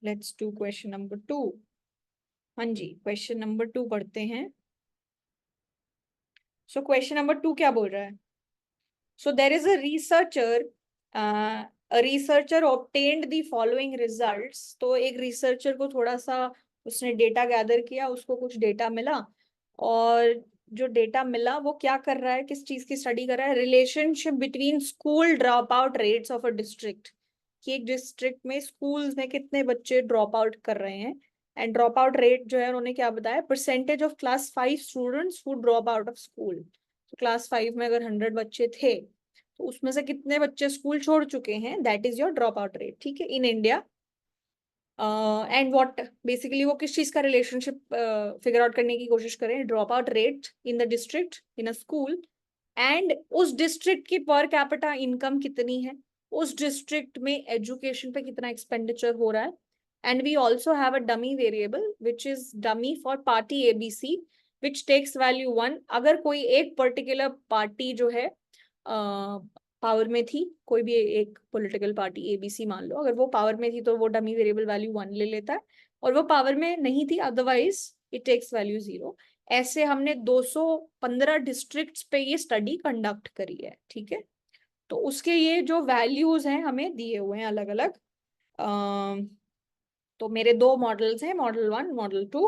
Let's do question number 2। हाँ जी, question number 2 पढ़ते हैं। सो क्वेश्चन नंबर 2 क्या बोल रहा है? So there is a researcher obtained the following results। तो एक रिसर्चर को थोड़ा सा उसने डेटा गैदर किया, उसको कुछ डेटा मिला, और जो डेटा मिला वो क्या कर रहा है, किस चीज की स्टडी कर रहा है? Relationship between school drop out rates of a district, कि एक डिस्ट्रिक्ट में स्कूल्स में कितने बच्चे ड्रॉप आउट कर रहे हैं। एंड ड्रॉप आउट रेट जो है उन्होंने क्या बताया? Percentage of class 5 students who drop out of school. तो क्लास 5 में अगर 100 बच्चे थे तो उसमें से कितने बच्चे स्कूल छोड़ चुके हैं, that is your drop out rate, ठीक है, in India. And what basically वो किस चीज का रिलेशनशिप फिगर आउट करने की कोशिश करें? Drop out rate in the district in a school, and उस डिस्ट्रिक्ट की पर कैपिटा इनकम कितनी है, उस डिस्ट्रिक्ट में एजुकेशन पे कितना एक्सपेंडिचर हो रहा है। And we also have a dummy variable which is dummy for party ABC which takes value 1। अगर कोई एक पर्टिकुलर पार्टी जो है पावर में थी, कोई भी एक पॉलिटिकल पार्टी एबीसी मान लो, अगर वो पावर में थी तो वो डमी वेरिएबल वैल्यू 1 ले लेता है, और वो पावर में नहीं थी अदरवाइज इट टेक्स वैल्यू 0। ऐसे हमने 215 डिस्ट्रिक्ट्स पे ये स्टडी कंडक्ट करी है, ठीक है। तो उसके ये जो वैल्यूज हैं हमें दिए हुए हैं अलग अलग। तो मेरे दो मॉडल्स हैं, मॉडल 1 मॉडल 2।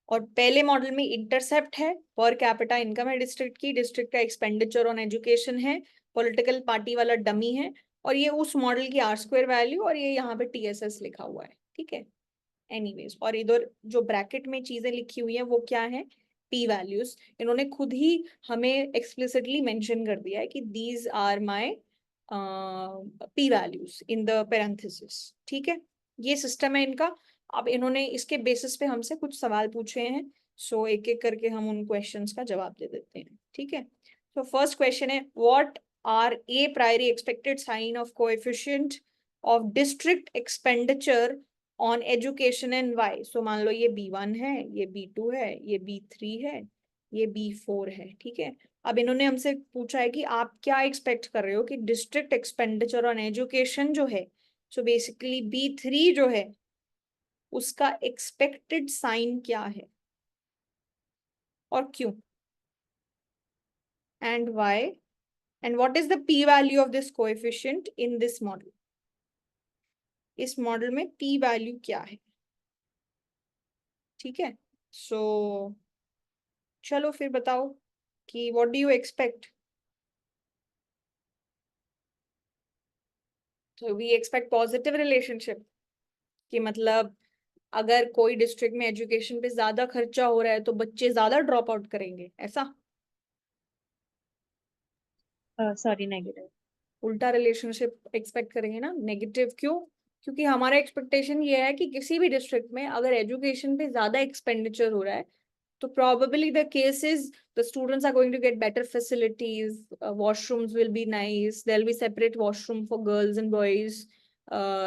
और पहले मॉडल में इंटरसेप्ट है, पर कैपिटा इनकम है डिस्ट्रिक्ट की, डिस्ट्रिक्ट का एक्सपेंडिचर ऑन एजुकेशन है, पॉलिटिकल पार्टी वाला डमी है, और ये उस मॉडल की आर स्क्वायर वैल्यू, और ये यहाँ पे टीएसएस लिखा हुआ है, ठीक है। एनीवेज, और इधर जो ब्रैकेट में चीजें लिखी हुई है वो क्या है? P values. इन्होंने खुद ही हमें एक्सप्लिसिटली मेंशन कर दिया है कि these are my p values in the parenthesis, ठीक है। ये सिस्टम है इनका। अब इन्होंने इसके बेसिस पे हमसे कुछ सवाल पूछे हैं, सो एक एक करके हम उन क्वेश्चंस का जवाब दे देते हैं, ठीक है। तो फर्स्ट क्वेश्चन है, what are a priori expected sign of coefficient of district expenditure on education and Y. So मान लो ये B1 है, ये B2 है, ये B3 है, ये B4 है, ठीक है। अब इन्होंने हमसे पूछा है कि आप क्या एक्सपेक्ट कर रहे हो कि डिस्ट्रिक्ट एक्सपेंडिचर ऑन एजुकेशन जो है, सो बेसिकली B3 जो है उसका एक्सपेक्टेड साइन क्या है और क्यों, and why, and what is the p value of this coefficient in this model. इस मॉडल में पी वैल्यू क्या है, ठीक है। सो चलो फिर बताओ कि व्हाट डू यू एक्सपेक्ट। तो वी एक्सपेक्ट पॉजिटिव रिलेशनशिप, कि मतलब अगर कोई डिस्ट्रिक्ट में एजुकेशन पे ज्यादा खर्चा हो रहा है तो बच्चे ज्यादा ड्रॉप आउट करेंगे, ऐसा? Sorry, negative. उल्टा रिलेशनशिप एक्सपेक्ट करेंगे ना, नेगेटिव। क्यों? क्योंकि हमारा एक्सपेक्टेशन ये है कि किसी भी डिस्ट्रिक्ट में अगर एजुकेशन पे ज्यादा एक्सपेंडिचर हो रहा है तो probably the case is the students are going to get better facilities, washrooms will be nice, there'll be separate washroom for girls and boys,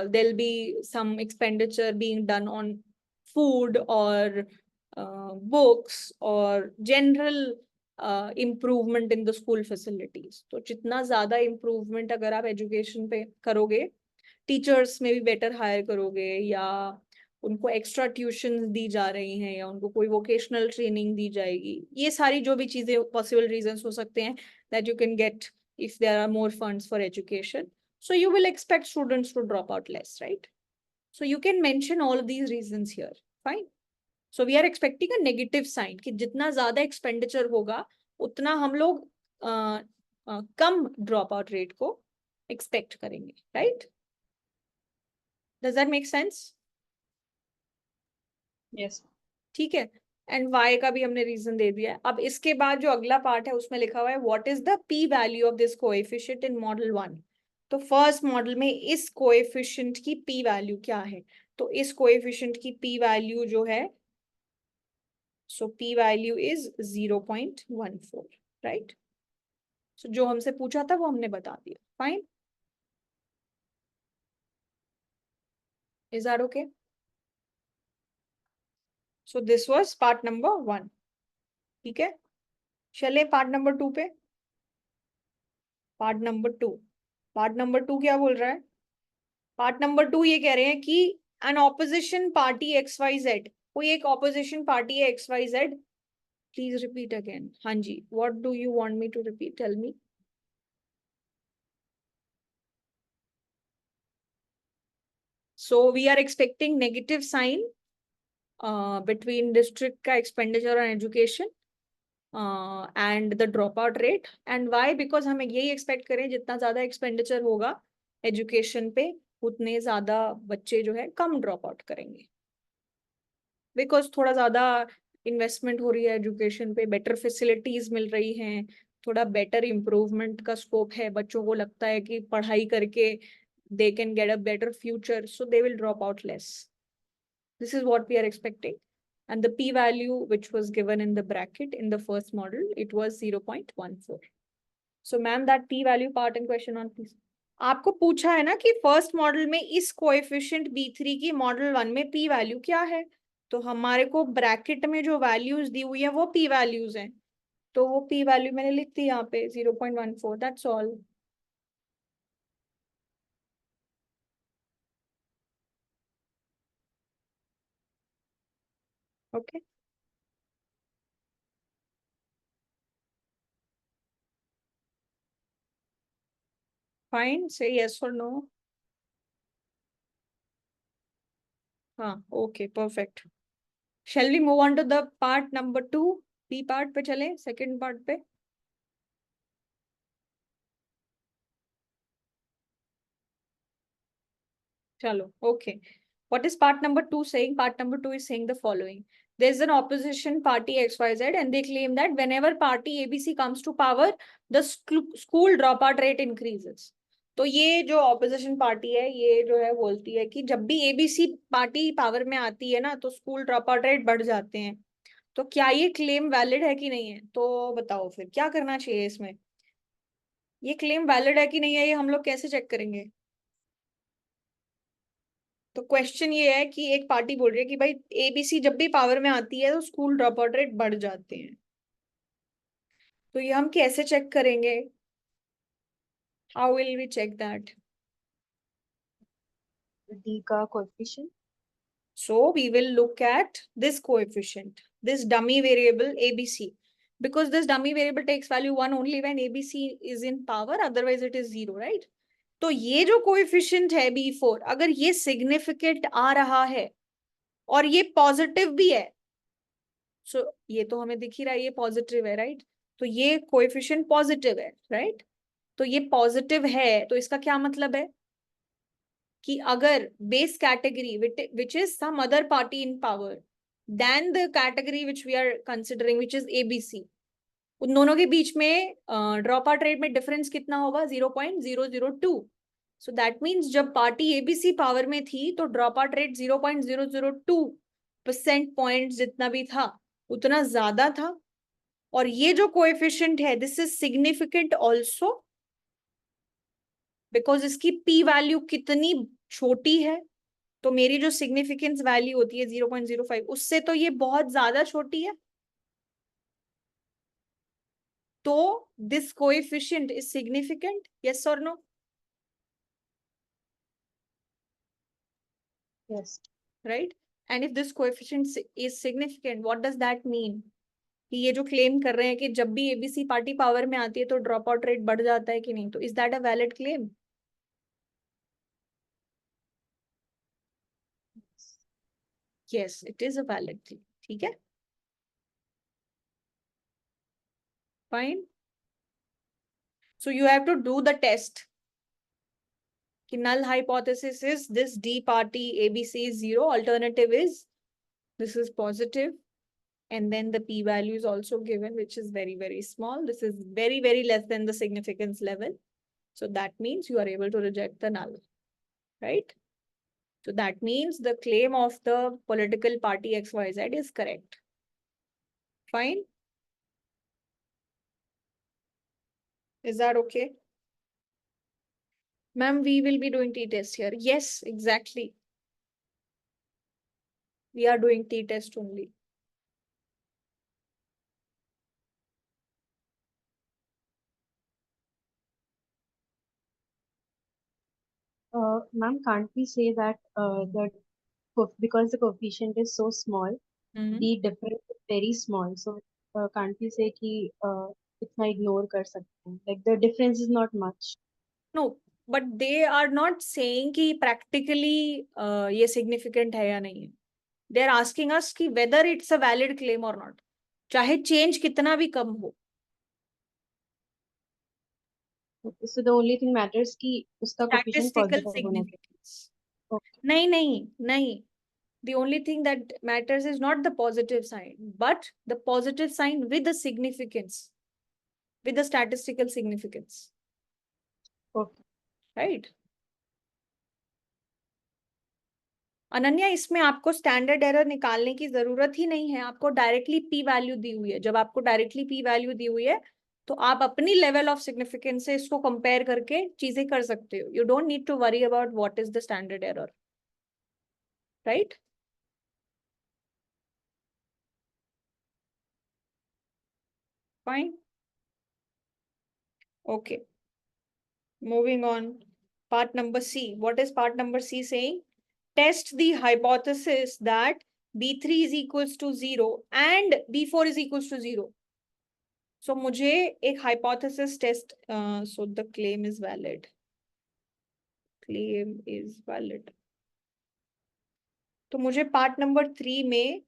there'll be some expenditure being done on food or books or general improvement in the school facilities। तो जितना ज्यादा improvement अगर आप education पे करोगे, teachers में भी better higher करोगे, या उनको एक्स्ट्रा ट्यूशन दी जा रही हैं, या उनको कोई वोकेशनल ट्रेनिंग दी जाएगी, ये सारी जो भी चीजें पॉसिबल रीजंस हो सकते हैं that you can get if there are more funds for education, so you will expect students to drop out less, right? So you can mention all of these reasons here, fine. So we are expecting a negative sign, कि जितना ज्यादा expenditure होगा उतना हम लोग कम drop out rate को expect करेंगे, right? Does that make sense? Yes. ठीक है। एंड वाई का भी हमने रीजन दे दिया है। अब इसके बाद जो अगला पार्ट है उसमें लिखा हुआ है what is the p value of this coefficient in model 1। तो फर्स्ट मॉडल में इस कोएफिशिएंट की पी वैल्यू क्या है? तो इस कोएफिशिएंट की पी वैल्यू जो है, सो पी वैल्यू इज 0.14, राइट? सो जो हमसे पूछा था वो हमने बता दिया, fine. Is that okay? So this was part number 1, ठीक है। चले पार्ट नंबर 2 पे। पार्ट नंबर 2 क्या बोल रहा है? पार्ट नंबर 2 ये कह रहे हैं कि an opposition party XYZ, कोई एक opposition party है XYZ, please repeat again. हाँ जी, what do you want me to repeat? Tell me. So we are expecting negative sign between district का expenditure on education and the dropout rate. And why? Because हमें यही expect करें, जितना ज्यादा expenditure होगा education पे, उतने ज्यादा बच्चे जो है कम ड्रॉप आउट करेंगे, बिकॉज थोड़ा ज्यादा इन्वेस्टमेंट हो रही है एजुकेशन पे, बेटर फैसिलिटीज मिल रही हैं, थोड़ा बेटर इम्प्रूवमेंट का स्कोप है, बच्चों को लगता है कि पढ़ाई करके they can get a better future, so they will drop out less. This is what we are expecting. And the p value which was given in the bracket in the first model, it was 0.14. So ma'am, that p value part in question on please. आपको पूछा है ना कि first model में इस coefficient B3 की model 1 में p value क्या है, तो हमारे को ब्रैकेट में जो वैल्यूज दी हुई है वो p वैल्यूज हैं, तो वो p वैल्यू मैंने लिख दी यहाँ पे 0.14. That's all. Okay fine, say yes और नो. हाँ okay perfect. Shall we move on to the part number 2, p part पे चले, सेकंड पार्ट पे. Chalo, okay. What is part number 2 saying? Part number 2 is saying the following. There's an opposition party XYZ and they claim that whenever party ABC comes to power, the school dropout rate increases. तो ये जो opposition party है ये जो है बोलती है कि जब भी एबीसी पार्टी पावर में आती है ना तो स्कूल ड्रॉप आउट रेट बढ़ जाते हैं. तो क्या ये क्लेम वैलिड है कि नहीं है, तो बताओ फिर क्या करना चाहिए इसमें. ये क्लेम वैलिड है कि नहीं है, ये हम लोग कैसे चेक करेंगे. तो क्वेश्चन ये है कि एक पार्टी बोल रही है कि भाई एबीसी जब भी पावर में आती है तो स्कूल ड्रॉप आउट रेट बढ़ जाते हैं, तो ये हम कैसे चेक करेंगे. How will we check that. D का coefficient. So we will look at this coefficient, this dummy variable ABC, because this dummy variable takes value 1 only when ABC is in power, otherwise it is 0, right? तो ये जो coefficient है B4, अगर ये significant आ रहा है और ये पॉजिटिव भी है, सो ये तो हमें दिख ही रहा है ये पॉजिटिव है, राइट. तो ये कोएफिशिएंट पॉजिटिव है, राइट. तो ये पॉजिटिव है तो इसका क्या मतलब है कि अगर base category which is some other party in power then the category which we are considering which is ABC, उन दोनों के बीच में ड्रॉप आउट रेट में डिफरेंस कितना होगा 0.002. सो दैट मीन्स जब पार्टी एबीसी पावर में थी तो ड्रॉप आउट रेट 0.002% पॉइंट जितना भी था उतना ज्यादा था. और ये जो कोएफिशिएंट है this is significant also because इसकी पी वैल्यू कितनी छोटी है, तो मेरी जो सिग्निफिकेंस वैल्यू होती है 0.05 उससे तो ये बहुत ज्यादा छोटी है. तो this coefficient is significant, yes और no. Yes. Right. And if this coefficient is significant what does that mean, कि ये जो क्लेम कर रहे हैं कि जब भी एबीसी पार्टी पावर में आती है तो ड्रॉप आउट रेट बढ़ जाता है कि नहीं, तो is that a valid claim. Yes it is a valid claim. ठीक है fine. So you have to do the test कि null hypothesis is this D party ABC is 0, alternative is this is positive, and then the p value is also given which is very very small. This is very very less than the significance level, so that means you are able to reject the null, right. So that means the claim of the political party XYZ is correct. Fine. Is that okay? Ma'am, we will be doing t-test here. Yes, exactly. We are doing t-test only. Ma'am, can't we say that the because the coefficient is so small, the difference is very small. So can't we say कि इतना ignore कर सकते हैं? Like the difference is not much. No, but they are not saying कि practically ये significant है या नहीं है. दे आर आस्किंग अस कि whether it's a valid claim और नॉट, चाहे चेंज कितना भी कम हो. Okay, so the only thing matters कि उसका coefficient स्टैटिस्टिकल positive होना चाहिए. सिग्निफिकेंस. Okay. नहीं नहीं नहीं, the only thing that matters is not the positive sign, but the positive sign with the significance, with the statistical significance, Okay. right? Ananya, इसमें आपको standard error निकालने की जरूरत ही नहीं है. आपको डायरेक्टली पी वैल्यू दी हुई है. जब आपको डायरेक्टली पी वैल्यू दी हुई है तो आप अपनी लेवल ऑफ सिग्निफिकेंस से इसको कंपेयर करके चीजें कर सकते हो. You don't need to worry about what is the standard error, right? Fine. Okay, moving on. Part number C. What is part number C saying? Test the hypothesis that B3 is equals to 0 and B4 is equals to 0. So मुझे एक hypothesis test, so the claim is valid. Claim is valid. तो मुझे part number 3 में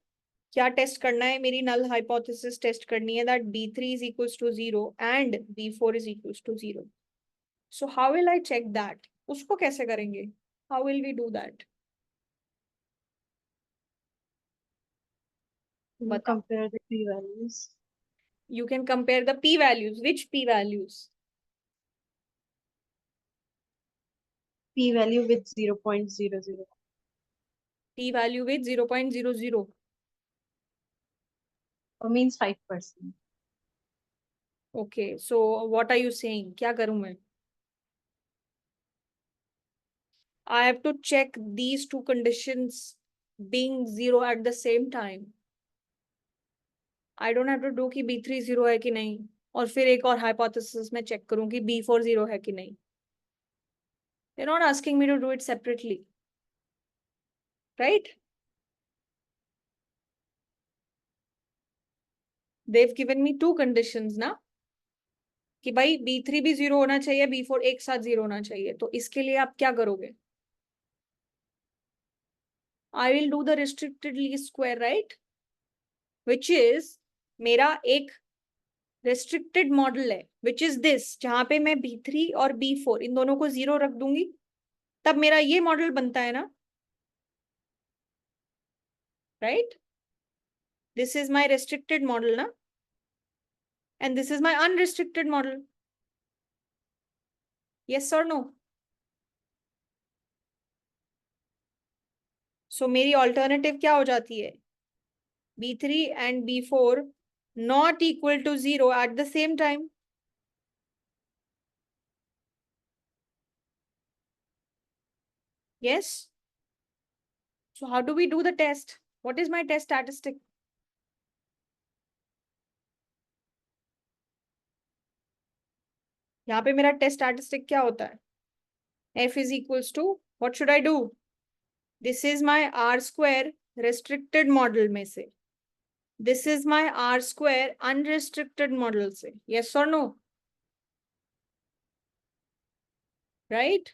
क्या test करना है? मेरी null hypothesis test करनी है that B3 is equals to 0 and B4 is equals to 0. So how will I check that? उसको कैसे करेंगे? How will we do that? You compare the p values. You can compare the p values. Which p values? P value with 0.00. P value with 0.00. Means 5%. Okay, so what are you saying? क्या करूं मैं? I have to check these two conditions being 0 at the same time. I don't have to do कि B3 0 है कि नहीं और फिर एक और hypothesis में check करूं कि B4 0 है कि नहीं. They're not asking me to do it separately, right? They've given me two conditions ना, कि भाई B3 भी 0 होना चाहिए, B4 एक साथ 0 होना चाहिए. तो इसके लिए आप क्या करोगे? I will do the restricted least square, right? Which is मेरा एक restricted model है, which is this, जहां पे मैं B3 और B4 इन दोनों को 0 रख दूंगी, तब मेरा ये मॉडल बनता है ना, right? This is my restricted model ना, and this is my unrestricted model. Yes or no? So मेरी alternative क्या हो जाती है? B3 and B4 not equal to 0 at the same time. Yes? So how do we do the test? What is my test statistic? यहाँ पे मेरा test statistic क्या होता है? F is equals to, what should I do? This is my R square restricted model में से. This is my R square unrestricted model से. Yes or no? Right?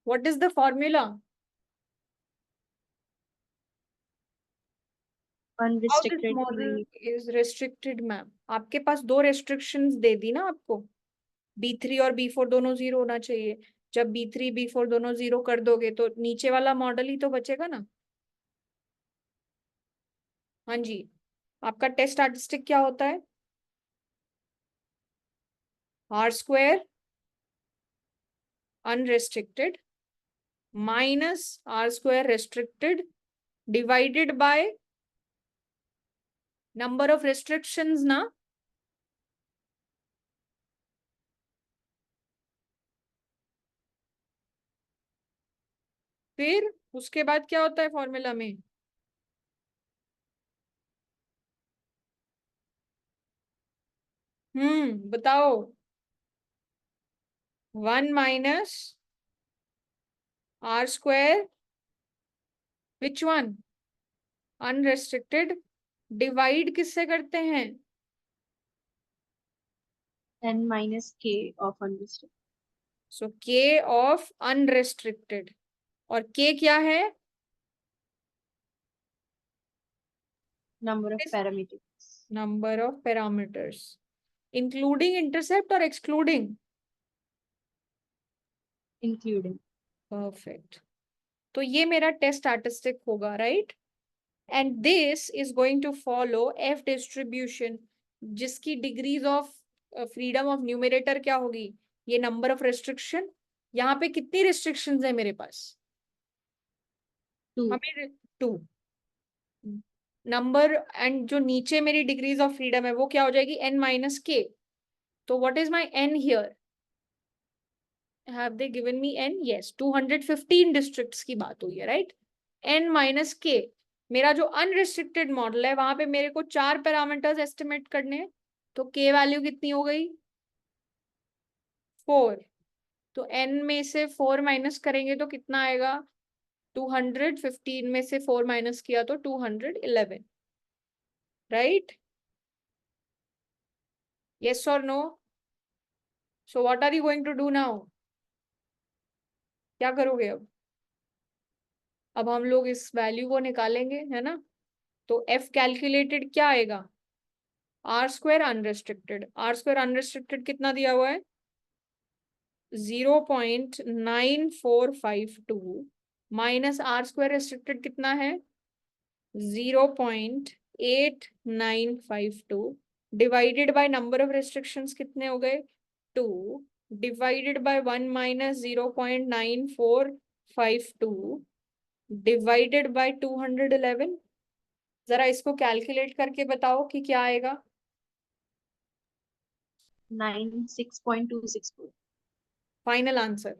What is the formula? How this Unrestricted model means is restricted, ma'am? आपके पास दो restrictions दे दी ना आपको. B3 और B4 दोनों 0 होना चाहिए. जब B3 B4 दोनों 0 कर दोगे तो नीचे वाला मॉडल ही तो बचेगा ना. हाँ जी. आपका टेस्ट स्टैटिस्टिक क्या होता है? R square unrestricted minus R square restricted divided by number of restrictions ना. फिर उसके बाद क्या होता है फॉर्मूला में? बताओ. 1 minus R square which one? Unrestricted. Divide किससे करते हैं? n minus k of unrestricted. सो के ऑफ अनरेस्ट्रिक्टेड, और के क्या है? Number of parameters. Number of parameters, including intercept और एक्सक्लूडिंग? Including. परफेक्ट। तो ये मेरा टेस्ट स्टैटिस्टिक होगा, right? And this is going to follow F distribution, जिसकी degrees of freedom of numerator क्या होगी? ये नंबर ऑफ रेस्ट्रिक्शन। यहाँ पे कितनी रिस्ट्रिक्शंस है मेरे पास? 2. हमें 2 नंबर, एंड जो नीचे मेरी डिग्रीज ऑफ फ्रीडम है वो क्या हो जाएगी? n माइनस के। तो what is my n here? Have they given me n? Yes, 215 districts की बात हुई है, राइट? n माइनस के। मेरा जो अनरिस्ट्रिक्टेड मॉडल है वहां पे मेरे को 4 पैरामीटर्स एस्टिमेट करने हैं, तो k वैल्यू कितनी हो गई? 4। तो n में से 4 माइनस करेंगे तो कितना आएगा? 215 में से 4 माइनस किया तो 211, राइट? यस और no? So what are you going to do now? क्या करोगे अब? अब हम लोग इस वैल्यू को निकालेंगे, है ना? तो एफ कैलकुलेटेड क्या आएगा? R square unrestricted. R square unrestricted कितना दिया हुआ है? 0.9452 माइनस आर स्क्वायर रेस्ट्रिक्टेड कितना है? 0.8952 divided by number of restrictions कितने हो गए? 2 divided by 1 minus 0.9452 divided by 211। जरा इसको कैलकुलेट करके बताओ कि क्या आएगा? 96.264. Final answer?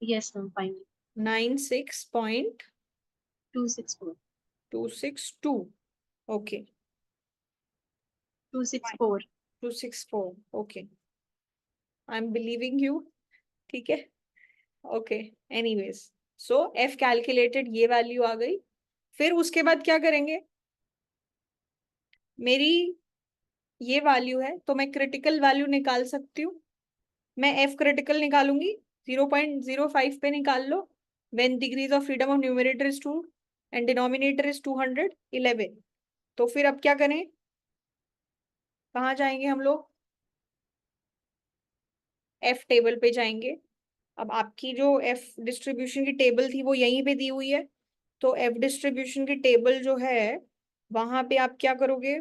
Yes, ma'am. Finally. 96.262। 264. Okay. 264. 264, okay, I am believing you. ठीक है, ओके। एनीवेज, सो एफ कैलकुलेटेड ये वैल्यू आ गई। फिर उसके बाद क्या करेंगे? मेरी ये वैल्यू है तो मैं क्रिटिकल वैल्यू निकाल सकती हूँ। मैं एफ क्रिटिकल निकालूंगी, 0.05 पे निकाल लो। When degrees of freedom of numerator is 2 and denominator is 211। तो फिर अब क्या करें? कहाँ जाएंगे हम लोग? एफ टेबल पे जाएंगे। अब आपकी जो एफ डिस्ट्रीब्यूशन की टेबल थी वो यहीं पे दी हुई है, तो एफ डिस्ट्रीब्यूशन की टेबल जो है वहां पे आप क्या करोगे?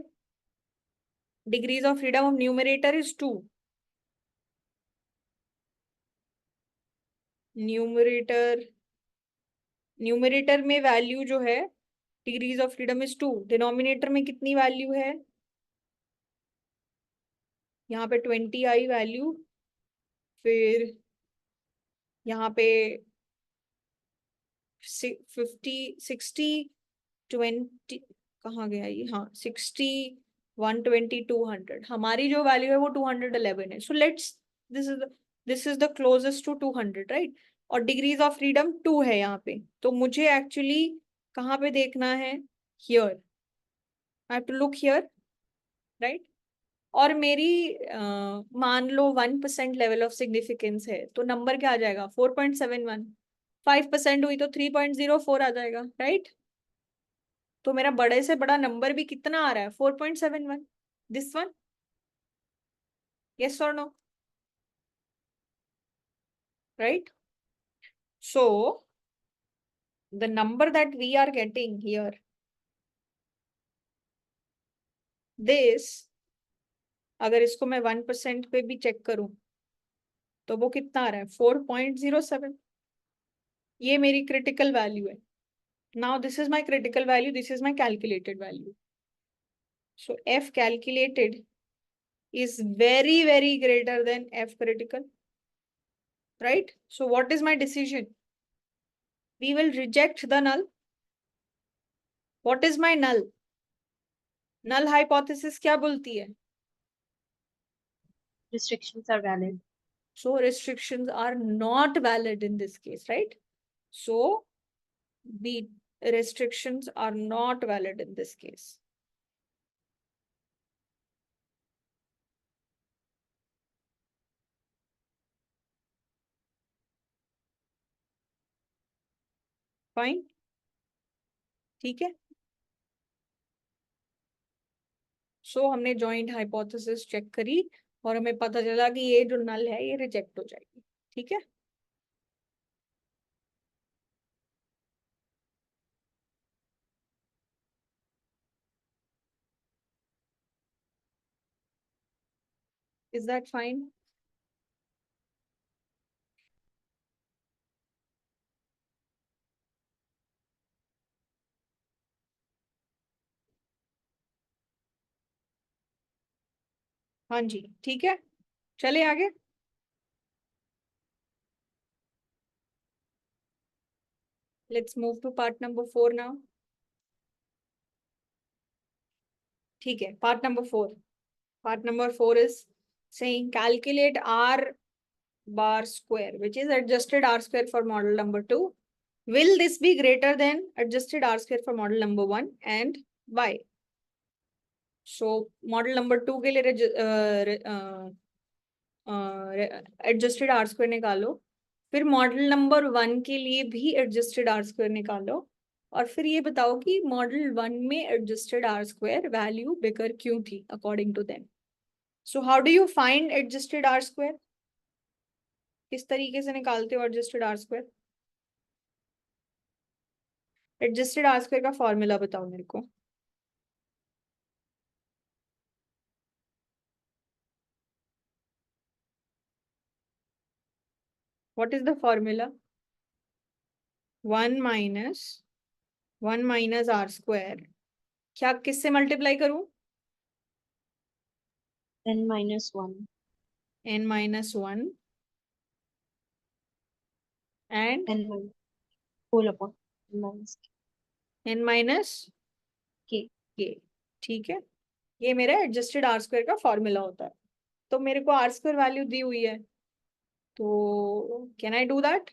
Degrees of freedom of numerator is 2। Numerator numerator में वैल्यू जो है degrees of freedom is 2, denominator में कितनी वैल्यू है? यहाँ पे 20 आई वैल्यू। फिर यहाँ पे 50 60 20 कहाँ गया ये? हाँ, 60 120 200। हमारी जो वैल्यू है वो 211 है। So let's, this is the closest to 200, right? और डिग्रीज ऑफ फ्रीडम 2 है यहाँ पे, तो मुझे एक्चुअली कहाँ पे देखना है? Here, I have to look here, right? और मेरी मान लो 1% लेवल ऑफ सिग्निफिकेंस है, तो नंबर क्या आ जाएगा? 4.71। 5% हुई तो 3.04 आ जाएगा, राइट? तो मेरा बड़े से बड़ा नंबर भी कितना आ रहा है? 4.71। This one? यस और no? Right? So the number that we are getting here, this, अगर इसको मैं 1% पे भी चेक करूं तो वो कितना आ रहा है? 4.07। ये मेरी क्रिटिकल वैल्यू है। Now this is my critical value, this is my calculated value. So F calculated is very very greater than f critical, right? So what is my decision? We will reject the null. What is my null? Null hypothesis क्या बोलती है? Restrictions are valid. So restrictions are not valid in this case, right? So The restrictions are not valid in this case. Fine, ठीक है। सो हमने joint hypothesis check करी और हमें पता चला कि ये जो नल है ये रिजेक्ट हो जाएगी, ठीक है। Is that fine? हाँ जी, ठीक है, चले आगे। Let's move to part number 4 now. ठीक है, part number 4। Part number 4 is saying calculate r bar square which is adjusted r square for model number 2. Will this be greater than adjusted r square for model number 1 and why? So model number 2 के लिए adjusted R square निकालो, फिर model number 1 के लिए भी adjusted R square निकालो, और फिर ये बताओ कि मॉडल 1 में adjusted R square value bigger क्यों थी according to them. So how do you find adjusted R square? किस तरीके से निकालते हो adjusted R square? Adjusted R square का फॉर्मूला बताओ मेरे को। What is the formula? One minus R square, क्या किससे मल्टीप्लाई करूं? n-1 n-1 and n whole upon minus n minus k. K, ठीक है। ये मेरा एडजस्टेड आर स्क्वायर का फॉर्मूला होता है। तो मेरे को आर स्क्वायर वैल्यू दी हुई है, तो कैन आई डू दैट?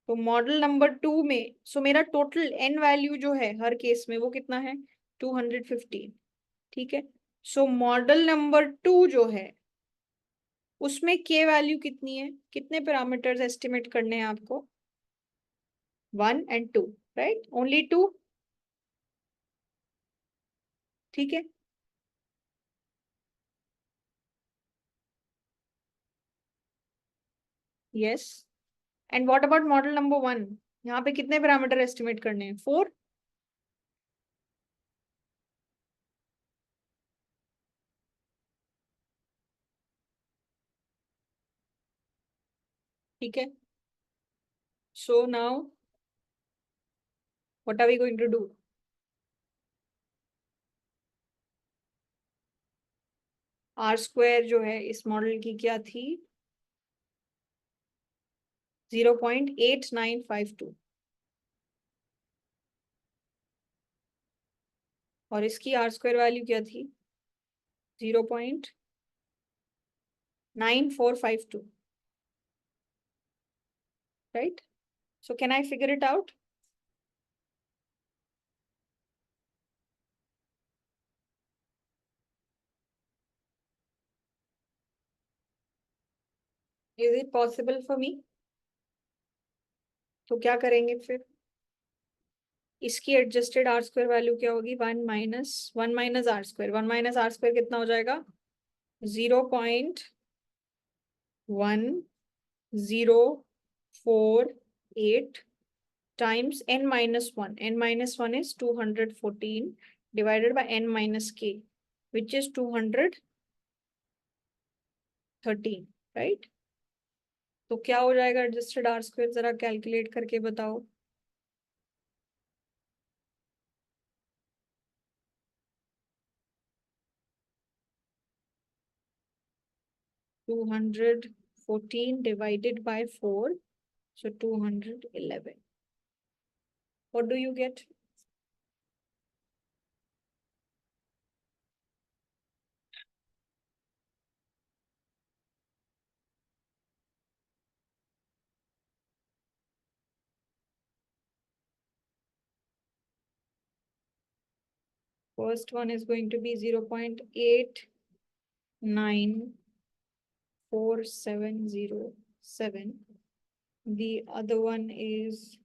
तो मॉडल नंबर 2 में सो मेरा टोटल एन वैल्यू जो है हर केस में वो कितना है? 215, ठीक है। सो मॉडल नंबर 2 जो है उसमें के वैल्यू कितनी है? कितने पैरामीटर्स एस्टिमेट करने हैं आपको? 1 and 2, राइट, ओनली 2, ठीक है। Yes, and what about model number 1? यहाँ पे कितने पैरामीटर एस्टिमेट करने हैं? 4, ठीक है। So now what are we going to do? R square जो है इस मॉडल की क्या थी? 0.8952, और इसकी आर स्क्वायर वैल्यू क्या थी? 0.9452, right. So can I figure it out? Is it possible for me? तो क्या करेंगे फिर? इसकी एडजस्टेड आर स्क्वायर वैल्यू क्या होगी? One minus R square, one minus R square कितना हो जाएगा? 0.1048 times n-1. n-1 is 214 divided by n minus k, which is 213, right? तो क्या हो जाएगा एडजस्टेड आर स्क्वायर, जरा कैलकुलेट करके बताओ। 214 divided by 4, so 211. What do you get? First one is going to be 0.894707. The other one is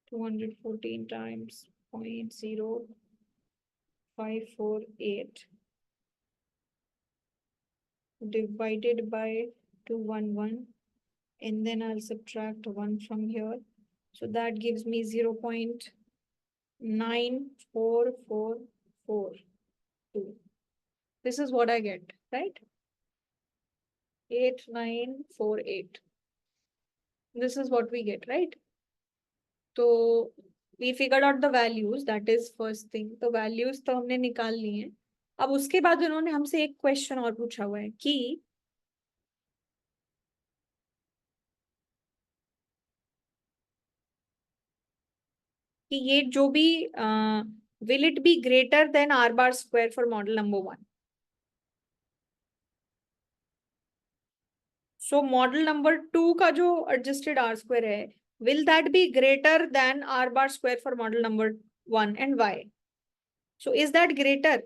214 times 0.0548 divided by 211, and then I'll subtract 1 from here. So that gives me 0.94442. This is what I get, right? 8948. This is what we get, right? So we figured out the values, that is first thing. तो values तो हमने निकाल ली हैं. अब उसके बाद उन्होंने हमसे एक क्वेश्चन और पूछा हुआ है कि ये जो भी will it be greater than r bar square for model number 1? So model number 2 का जो adjusted r square है, will that be greater than r bar square for model number 1, and why? So is that greater?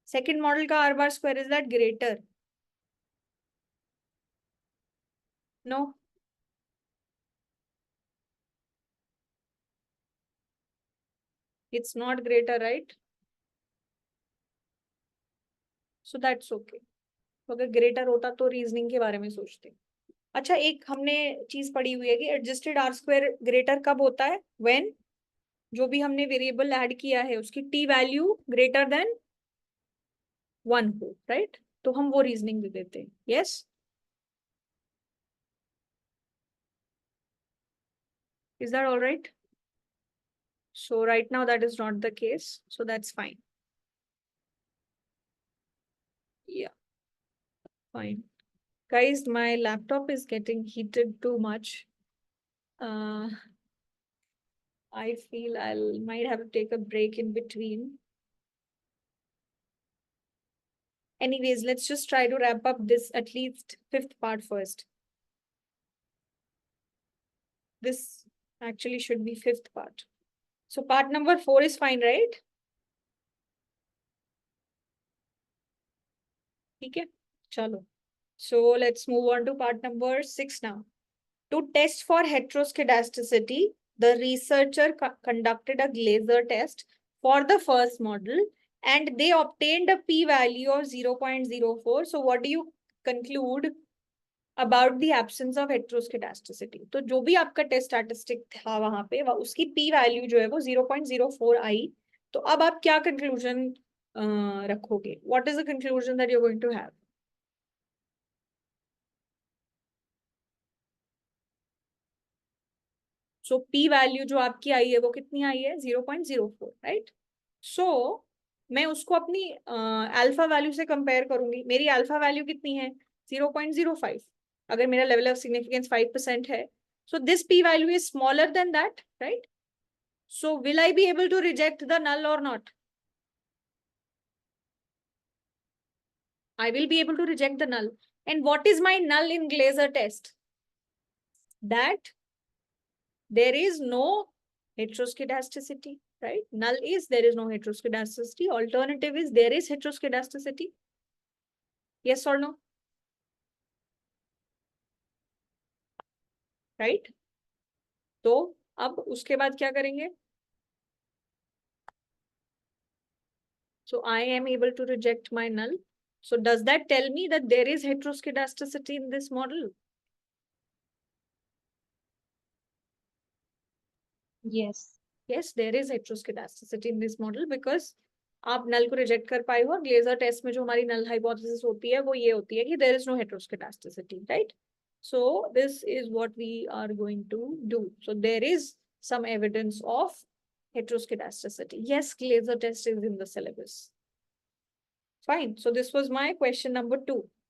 Second model का r bar square, is that greater? No. It's not greater, right? So that's okay. अगर greater होता तो reasoning के बारे में सोचते. अच्छा, एक हमने चीज पढ़ी हुई है कि एडजस्टेड आर स्क्वायर ग्रेटर कब होता है? व्हेन जो भी हमने वेरिएबल ऐड किया है उसकी टी वैल्यू ग्रेटर देन 1 हो, राइट? तो हम वो रीजनिंग दे देते हैं. Yes, is that all right? So right now that is not the case, so that's fine. Yeah, fine. Guys, my laptop is getting heated too much. I feel might have to take a break in between. Anyways, let's just try to wrap up this at least 5th part first. This actually should be 5th part. So part number 4 is fine, right? Okay, chalo. So let's move on to part number 6 now. To test for heteroscedasticity, the researcher conducted a Glaser test for the first model and they obtained a p-value of 0.04. So what do you conclude about the absence of heteroscedasticity? तो जो भी आपका test statistic था वहां पे उसकी p-value जो है वो 0.04 आई. तो अब आप क्या कंक्लूजन रखोगे? What is the conclusion that you're going to have? So P value जो आपकी आई है वो कितनी आई है? 0.04, राइट? सो मैं उसको अपनी अल्फा वैल्यू से कंपेयर करूंगी. मेरी अल्फा वैल्यू कितनी है? 0.05. अगर मेरा लेवल ऑफ सिग्निफिकेंस 5% है, so this p value is smaller than that, right? So will I be able to reject the null or not? I will be able to reject the null. And what is my null in Glaser test? That there is no heteroscedasticity, right? Null is there is no heteroscedasticity. Alternative is there is heteroscedasticity. Yes or no? Right? तो अब उसके बाद क्या करेंगे? So I am able to reject my null. So does that tell me that there is heteroscedasticity in this model? Yes. Yes, there is heteroscedasticity in this model because आप नल को reject कर पाए हो. ग्लेजर टेस्ट में जो हमारी null hypothesis होती है वो ये होती है कि there is no heteroscedasticity, right? So this is what we are going to do. So there is some evidence of heteroscedasticity. Yes, Glaser test is in the syllabus. Fine. So this was my question number 2.